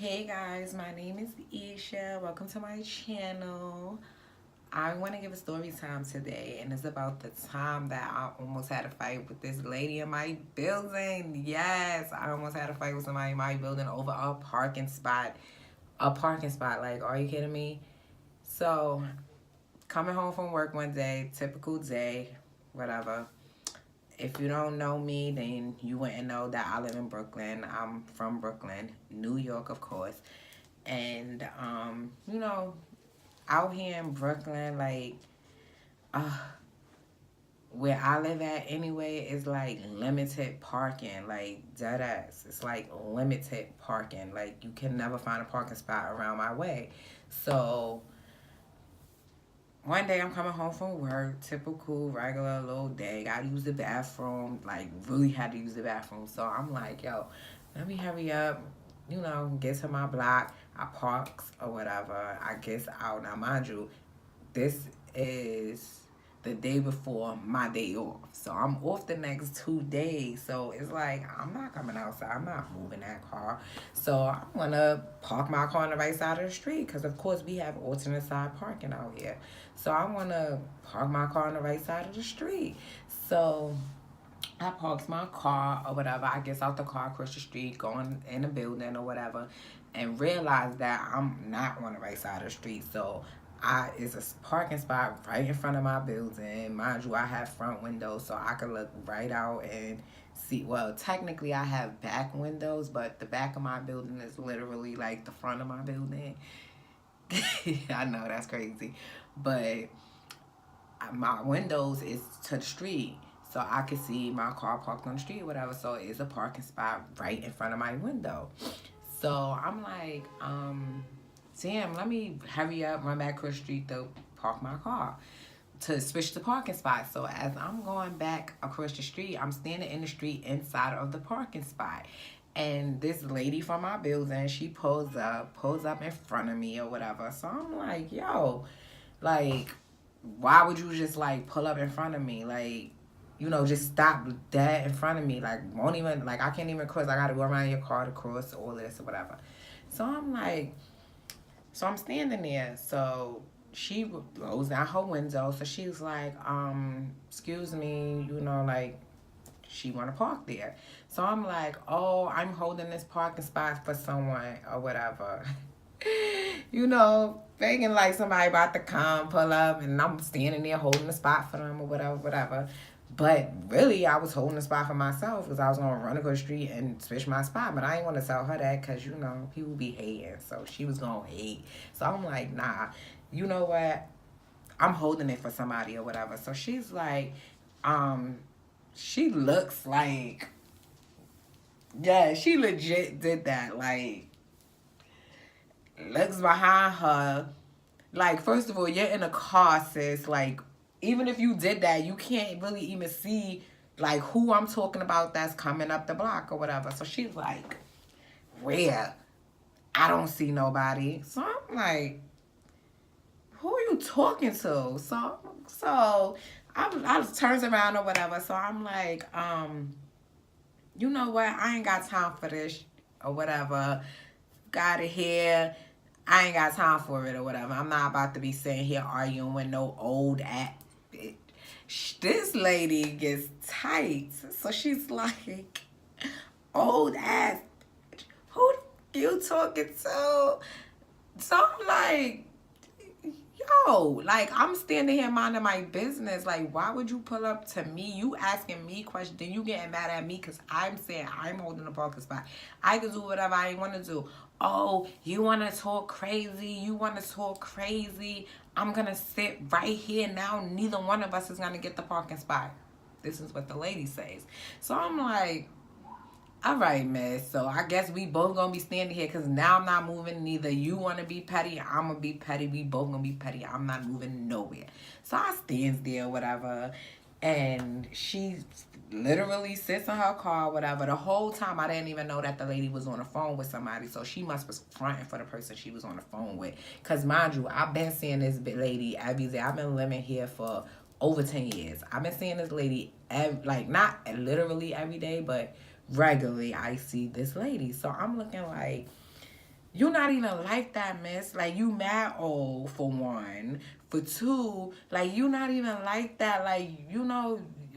Hey guys, my name is Isha. Welcome to my channel. I want to give a story time today, and it's about the time that I almost had a fight with this lady in my building. Yes, I almost had a fight with somebody in my building over a parking spot. A parking spot, like, are you kidding me? So, coming home from work one day, typical day, whatever. If you don't know me, then you wouldn't know that I live in Brooklyn. I'm from Brooklyn, New York, of course. And out here in Brooklyn, like uh where I live at anyway, is like limited parking, like dead ass. It's like limited parking. Like you can never find a parking spot around my way. So one day I'm coming home from work, typical regular little day. Gotta use the bathroom, like really had to use the bathroom. So I'm like, yo, let me hurry up, get to my block. I parks or whatever. I guess out. Now mind you, this is the day before my day off. So I'm off the next 2 days. So it's like I'm not coming outside. I'm not moving that car. So I'm gonna park my car on the right side of the street because of course we have alternate side parking out here. So I wanna park my car on the right side of the street. So I parked my car or whatever. I guess out the car across the street, going in the building or whatever, and realized that I'm not on the right side of the street. So it's a parking spot right in front of my building. Mind you, I have front windows so I could look right out and see. Well, technically I have back windows, but the back of my building is literally like the front of my building. I know that's crazy, but my windows is to the street. So I can see my car parked on the street or whatever. So it's a parking spot right in front of my window. So I'm like, damn, let me hurry up, run back across the street to park my car to switch the parking spot. So as I'm going back across the street, I'm standing in the street inside of the parking spot. And this lady from my building, she pulls up in front of me or whatever. So I'm like, yo, like, why would you just like pull up in front of me? Like, just stop dead in front of me. Like, won't even, like, I can't even cross. I gotta go around your car to cross all this or whatever. So I'm like, so I'm standing there. So she rolls down her window. So she's like, excuse me, like, she want to park there. So I'm like, oh, I'm holding this parking spot for someone or whatever. Thinking like somebody about to come, pull up, and I'm standing there holding the spot for them or whatever, whatever. But really, I was holding the spot for myself because I was going to run across the street and switch my spot. But I ain't want to tell her that because, people be hating. So she was going to hate. So I'm like, nah, you know what? I'm holding it for somebody or whatever. So she's like, she looks like, yeah, she legit did that. Like, looks behind her. Like, first of all, you're in a car, sis. Like, even if you did that, you can't really even see, like, who I'm talking about that's coming up the block or whatever. So she's like, where? I don't see nobody. So I'm like, who are you talking to? So I just turns around or whatever. So I'm like, you know what? I ain't got time for this or whatever. Got it here. I ain't got time for it or whatever. I'm not about to be sitting here arguing with no old ass bitch. This lady gets tight. So she's like, old ass bitch. Who you talking to? So I'm like, yo, like, I'm standing here minding my business. Like, why would you pull up to me? You asking me questions, then you getting mad at me because I'm saying I'm holding the parking spot. I can do whatever I want to do. Oh, you want to talk crazy? You want to talk crazy? I'm going to sit right here now. Neither one of us is going to get the parking spot. This is what the lady says. So I'm like, all right, miss. So I guess we both gonna be standing here because now I'm not moving. Neither you want to be petty. I'm gonna be petty. We both gonna be petty. I'm not moving nowhere. So I stands there, whatever, and she literally sits in her car, whatever. The whole time I didn't even know that the lady was on the phone with somebody. So she must was fronting for the person she was on the phone with. Cause mind you, I've been seeing this lady every day. I've been living here for over 10 years. I've been seeing this lady, like, not literally every day, but regularly I see this lady. So I'm looking like, you're not even like that, miss. Like, you mad old, for one. For two, like, you not even like that. Like,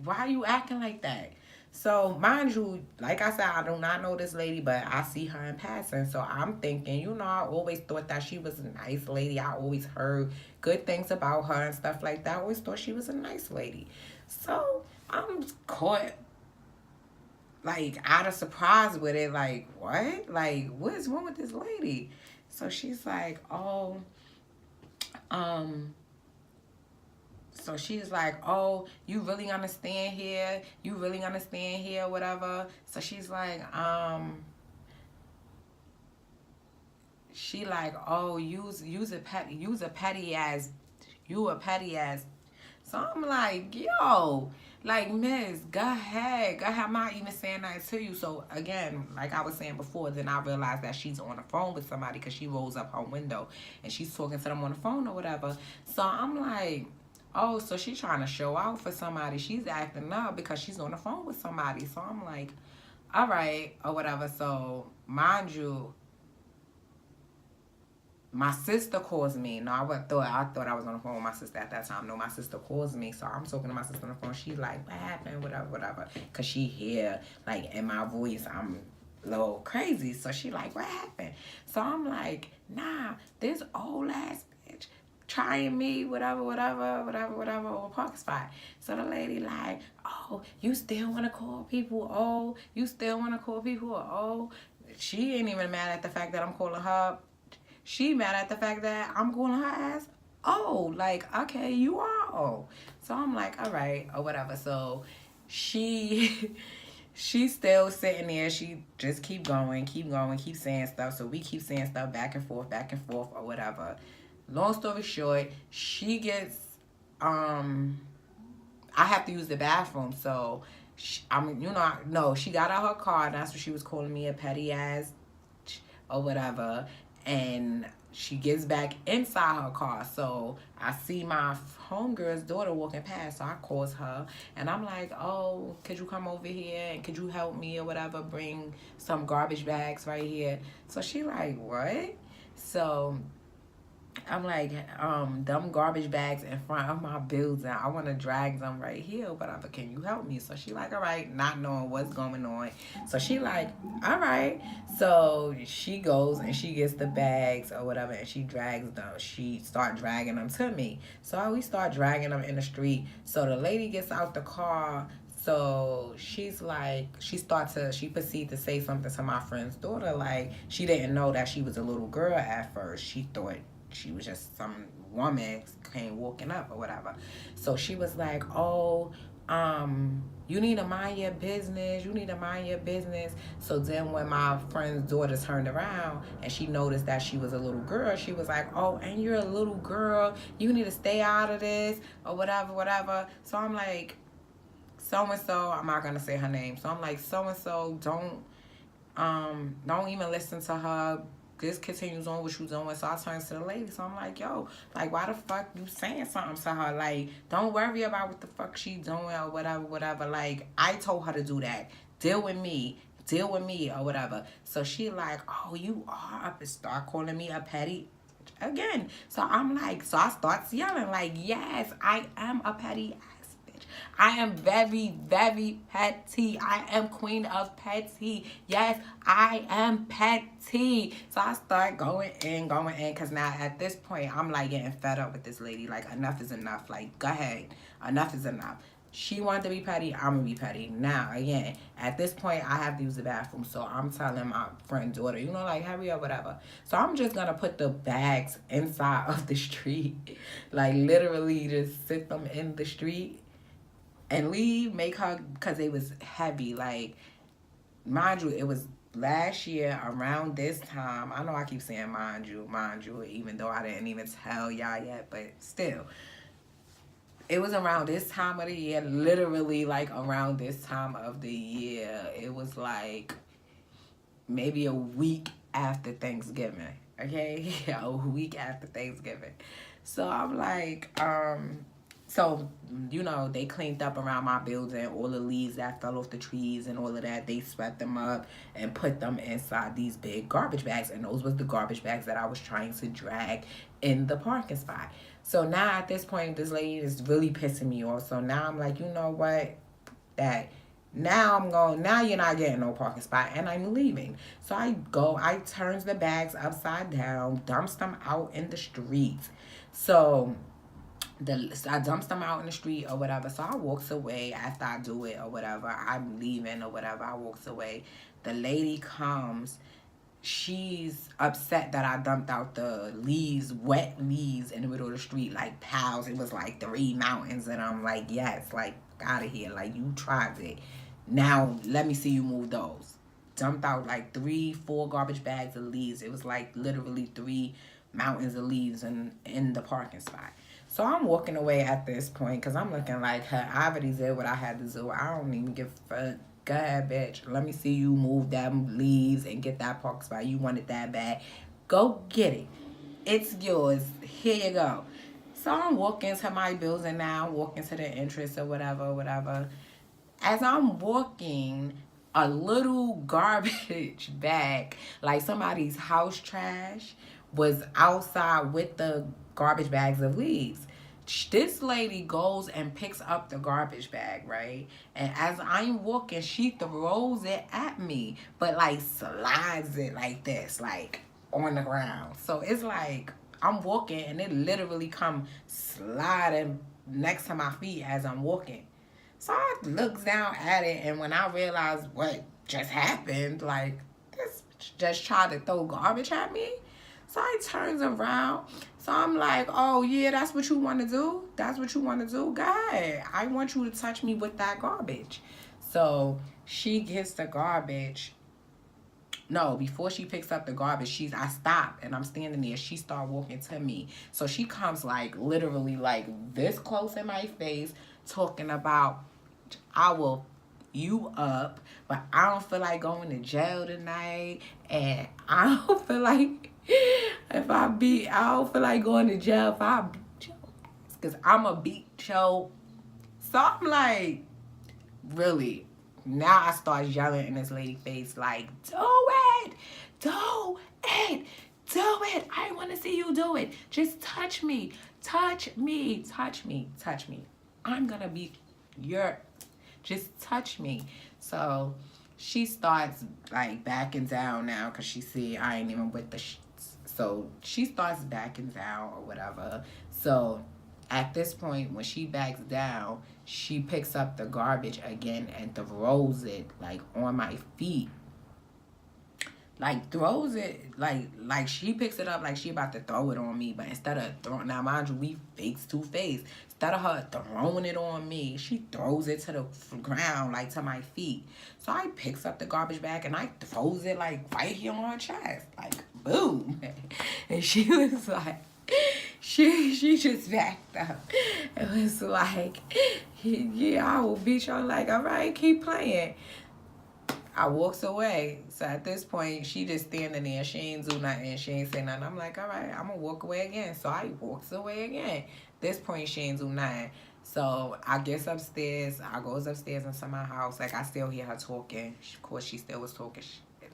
why you acting like that? So, mind you, like I said, I do not know this lady, but I see her in passing. So, I'm thinking, I always thought that she was a nice lady. I always heard good things about her and stuff like that. I always thought she was a nice lady. So, I'm caught like out of surprise with it, like, what? Like, what is wrong with this lady? So she's like, oh, um, so she's like, oh, you really understand here? You really understand here, whatever. So she's like, she like, oh, use a petty ass, you a petty ass. So I'm like, yo, like, miss, go ahead. Go ahead. I'm not even saying that to you. So again, like I was saying before, then I realized that she's on the phone with somebody because she rolls up her window and she's talking to them on the phone or whatever. So I'm like, oh, so she's trying to show out for somebody. She's acting up because she's on the phone with somebody. So I'm like, all right, or whatever. So mind you, my sister calls me. No, I thought I was on the phone with my sister at that time. No, my sister calls me. So I'm talking to my sister on the phone. She's like, what happened? Whatever, whatever. Because she hear, like, in my voice, I'm a little crazy. So she like, what happened? So I'm like, nah, this old ass bitch trying me, whatever, whatever, whatever, whatever, or a parking spot. So the lady like, oh, you still want to call people? Oh, you still want to call people? Oh, she ain't even mad at the fact that I'm calling her. She mad at the fact that I'm calling her ass. Oh, like, okay, you are. Oh. So I'm like, all right, or whatever. So she she's still sitting there. She just keep going, keep saying stuff. So we keep saying stuff back and forth, or whatever. Long story short, she gets I have to use the bathroom. So no, she got out her car, and that's what she was calling me, a petty ass or whatever. And she gets back inside her car. So I see my homegirl's daughter walking past. So I calls her and I'm like, oh, could you come over here and could you help me or whatever, bring some garbage bags right here? So she like, what? So I'm like, them garbage bags in front of my building, I want to drag them right here, whatever. Can you help me? So she like, all right, not knowing what's going on. So she like, all right. So she goes and she gets the bags or whatever, and she drags them. She start dragging them to me. So we start dragging them in the street. So the lady gets out the car. So she's like, she proceeded to say something to my friend's daughter. Like, she didn't know that she was a little girl at first. She thought she was just some woman came walking up or whatever. So she was like, oh, you need to mind your business. You need to mind your business. So then when my friend's daughter turned around and she noticed that she was a little girl, she was like, oh, and you're a little girl. You need to stay out of this or whatever, whatever. So I'm like, so-and-so, I'm not going to say her name. So I'm like, so-and-so, don't even listen to her. This continues on what you doing. So I turn to the lady. So I'm like, yo, like, why the fuck you saying something to her? Like, don't worry about what the fuck she doing or whatever, whatever. Like, I told her to do that. Deal with me or whatever. So she like, oh, you are up and start calling me a petty again. So I'm like, so I start yelling like, yes, I am a petty bitch. I am very, very petty. I am queen of petty. Yes, I am petty. So I start going in, because now at this point, I'm like getting fed up with this lady. Like, enough is enough. Like, go ahead. Enough is enough. She wanted to be petty, I'm gonna be petty. Now, again, at this point, I have to use the bathroom. So I'm telling my friend's daughter, like, hurry up, whatever. So I'm just gonna put the bags inside of the street. Like, literally just sit them in the street and leave, make her, because it was heavy. Like, mind you, it was last year around this time. I know I keep saying mind you, even though I didn't even tell y'all yet, but still. It was around this time of the year, literally like around this time of the year. It was like maybe a week after Thanksgiving. Okay? A week after Thanksgiving. So I'm like, So, they cleaned up around my building, all the leaves that fell off the trees and all of that. They swept them up and put them inside these big garbage bags. And those was the garbage bags that I was trying to drag in the parking spot. So now at this point, this lady is really pissing me off. So now I'm like, you know what? That now you're not getting no parking spot and I'm leaving. So I turns the bags upside down, dumps them out in the streets. So I dumps them out in the street or whatever. So I walks away after I do it or whatever. I'm leaving or whatever. I walks away. The lady comes. She's upset that I dumped out the leaves, wet leaves in the middle of the street, like piles. It was like 3 mountains. And I'm like, yes, like, out of here. Like, you tried it. Now, let me see you move those. Dumped out like 3, 4 garbage bags of leaves. It was like literally 3 mountains of leaves in the parking spot. So I'm walking away at this point because I'm looking like, her. I already did what I had to do. I don't even give a fuck. Go ahead, bitch. Let me see you move them leaves and get that parking spot. You wanted that bad. Go get it. It's yours. Here you go. So I'm walking to my building now, walking to the entrance or whatever, whatever. As I'm walking, a little garbage bag, like somebody's house trash, was outside with the garbage bags of leaves. This lady goes and picks up the garbage bag, right? And as I'm walking, she throws it at me, but like slides it like this, like on the ground. So it's like I'm walking and it literally come sliding next to my feet as I'm walking. So I looks down at it, and when I realized what just happened, like, this just tried to throw garbage at me. So I turns around. So I'm like, oh, yeah, that's what you want to do? That's what you want to do? Go ahead. I want you to touch me with that garbage. So she gets the garbage. No, before she picks up the garbage, I stop and I'm standing there. She start walking to me. So she comes like literally like this close in my face, talking about, I will you up, but I don't feel like going to jail tonight, and I don't feel like I don't feel like going to jail if I beat your ass, because I'm a beat your. So I'm like, really? Now I start yelling in this lady's face like, do it, do it, do it. I want to see you do it. Just touch me, touch me, touch me, touch me. I'm gonna be your, just touch me. So she starts like backing down now because she see I ain't even with the so she starts backing down or whatever. So at this point, when she backs down, she picks up the garbage again and throws it like on my feet. Like throws it like she picks it up like she about to throw it on me, but instead of throwing, now mind you, we face to face. Instead of her throwing it on me, she throws it to the ground, like to my feet. So I picks up the garbage bag and I throws it like right here on her chest, like boom. And she was like, she just backed up. It was like, yeah, I will beat you. Like, all right, keep playing. I walks away. So at this point, she just standing there. She ain't do nothing. She ain't say nothing. I'm like, all right, I'm going to walk away again. So I walks away again. This point, she ain't do nothing. So I gets upstairs. I goes upstairs into my house. Like, I still hear her talking. Of course, she still was talking.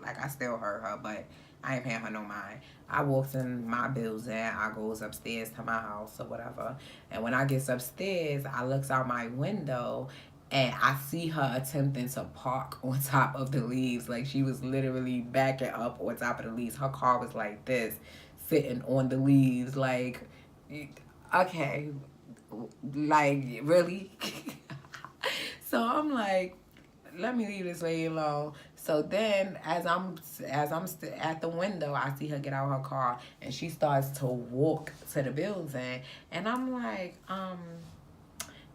Like, I still heard her, but I ain't paying her no mind. I walks in my building. I goes upstairs to my house or whatever. And when I gets upstairs, I looks out my window and I see her attempting to park on top of the leaves. Like, she was literally backing up on top of the leaves. Her car was like this, sitting on the leaves. Like, okay, like, really? So I'm like, let me leave this lady alone. So then, as I'm at the window, I see her get out of her car, and she starts to walk to the building, and I'm like,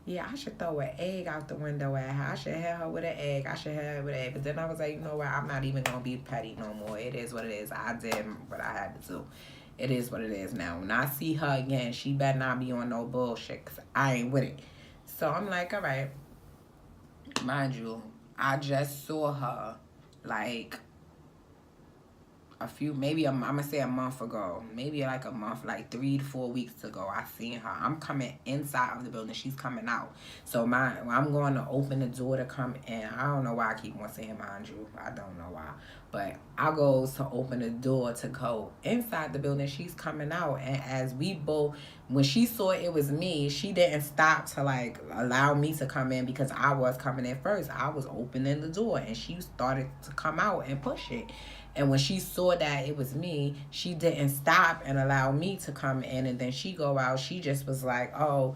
yeah, I should throw an egg out the window at her. I should hit her with an egg. I should hit her with an egg. But then I was like, you know what? I'm not even going to be petty no more. It is what it is. I did what I had to do. It is what it is now. When I see her again, she better not be on no bullshit because I ain't with it. So I'm like, all right. Mind you, I just saw her like a few, maybe I'm gonna say a month ago, maybe like a month, like 3 to 4 weeks ago, I seen her. I'm coming inside of the building, she's coming out. So I'm going to open the door to come in. I don't know why I keep on saying mind you. I don't know why, but I goes to open the door to go inside the building. She's coming out, and as we both, when she saw it was me, she didn't stop to like allow me to come in because I was coming in first. I was opening the door, and she started to come out and push it. And when she saw that it was me, she didn't stop and allow me to come in. And then she go out. She just was like, oh,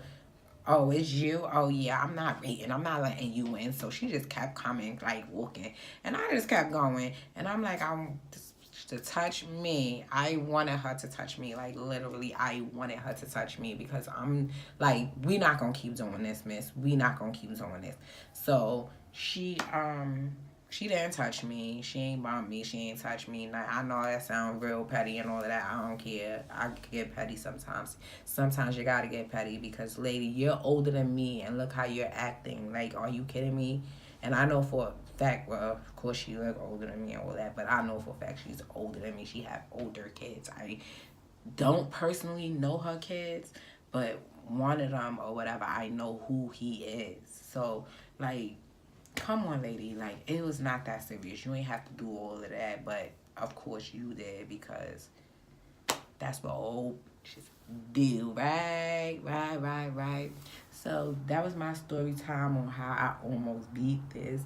it's you? Oh, yeah, I'm not waiting. I'm not letting you in. So she just kept coming, like walking. And I just kept going. And I'm like, to touch me. I wanted her to touch me. Like, literally, I wanted her to touch me because I'm like, we not going to keep doing this, miss. We not going to keep doing this. So she didn't touch me. She ain't bump me. She ain't touch me. Like, I know that sounds real petty and all of that. I don't care. I get petty sometimes. Sometimes you gotta get petty because, lady, you're older than me and look how you're acting. Like, are you kidding me? And I know for a fact, well, of course she look older than me and all that, but I know for a fact she's older than me. She have older kids. I don't personally know her kids, but one of them or whatever, I know who he is. So, like, come on, lady. Like, it was not that serious. You ain't have to do all of that, but of course you did because that's what old bitches do, right? Right. So that was my story time on how I almost beat this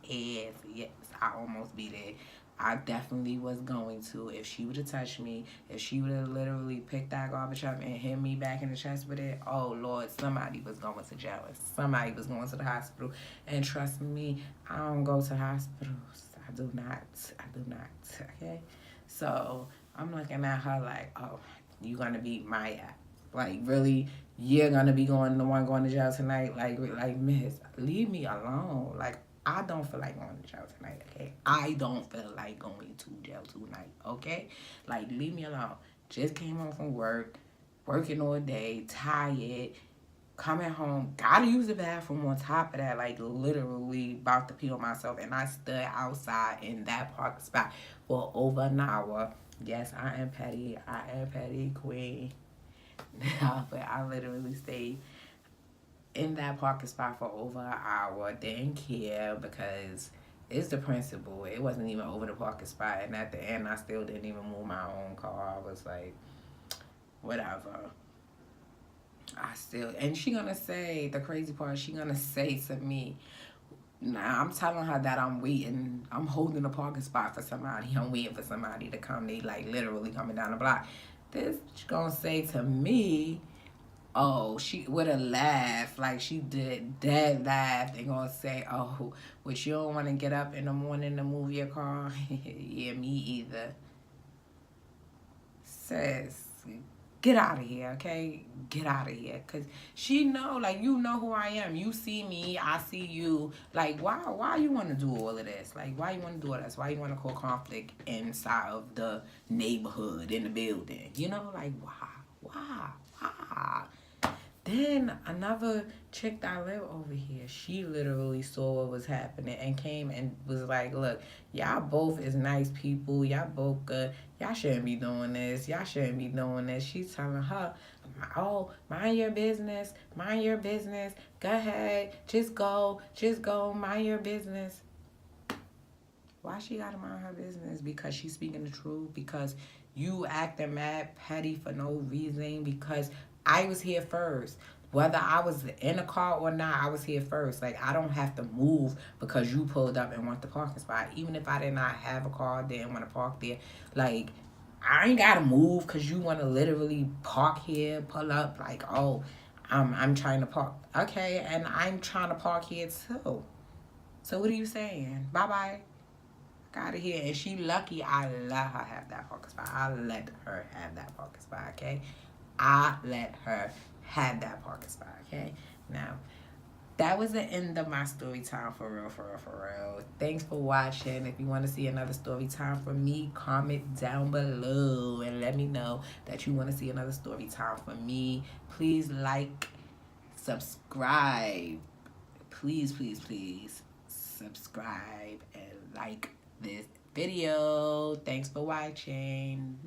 ass. Yes, I almost beat it. I definitely was going to. If she would have touched me, if she would have literally picked that garbage up and hit me back in the chest with it, oh Lord, somebody was going to jail and somebody was going to the hospital. And trust me, I don't go to hospitals. I do not. Okay? So I'm looking at her like, oh, you gonna beat my ass. Like, really, you're gonna be the one going to jail tonight? Like, miss, leave me alone. Like, I don't feel like going to jail tonight, okay? I don't feel like going to jail tonight, okay? Like, leave me alone. Just came home from work, working all day, tired, coming home, gotta use the bathroom on top of that, like, literally about to pee on myself, and I stood outside in that parking spot for over an hour. Yes, I am petty, queen. But I literally stayed in that parking spot for over an hour. Didn't care because it's the principle. It wasn't even over the parking spot. And at the end, I still didn't even move my own car. I was like, whatever. And she gonna say, the crazy part, she gonna say to me, now I'm telling her that I'm waiting. I'm holding a parking spot for somebody. I'm waiting for somebody to come. They like literally coming down the block. This she gonna say to me, oh, she would have laughed like she did dead laugh. They gonna say, oh, which you don't want to get up in the morning to move your car? Yeah, me either. Sis, get out of here, okay? Get out of here, cause she know, like, you know who I am. You see me, I see you. Like, why you want to do all of this? Like, why you want to do all this? Why you want to cause conflict inside of the neighborhood, in the building? You know, like, why? Then another chick that live over here, she literally saw what was happening and came and was like, look, y'all both is nice people. Y'all both good. Y'all shouldn't be doing this. Y'all shouldn't be doing this. She's telling her, oh, mind your business. Mind your business. Go ahead. Just go. Mind your business. Why she gotta mind her business? Because she's speaking the truth? Because you acting mad petty for no reason? Because I was here first. Whether I was in a car or not, I was here first. Like, I don't have to move because you pulled up and want the parking spot. Even if I did not have a car, didn't want to park there. Like, I ain't gotta move because you want to literally park here, pull up. Like, oh, I'm trying to park. Okay, and I'm trying to park here too. So what are you saying? Bye-bye. Out of here. And she lucky I let her have that parking spot. I let her have that parking spot, okay? I let her have that parking spot, okay? Now, that was the end of my story time, for real. Thanks for watching. If you want to see another story time from me, comment down below and let me know that you want to see another story time from me. Please like, subscribe. Please subscribe and like this video. Thanks for watching. Bye.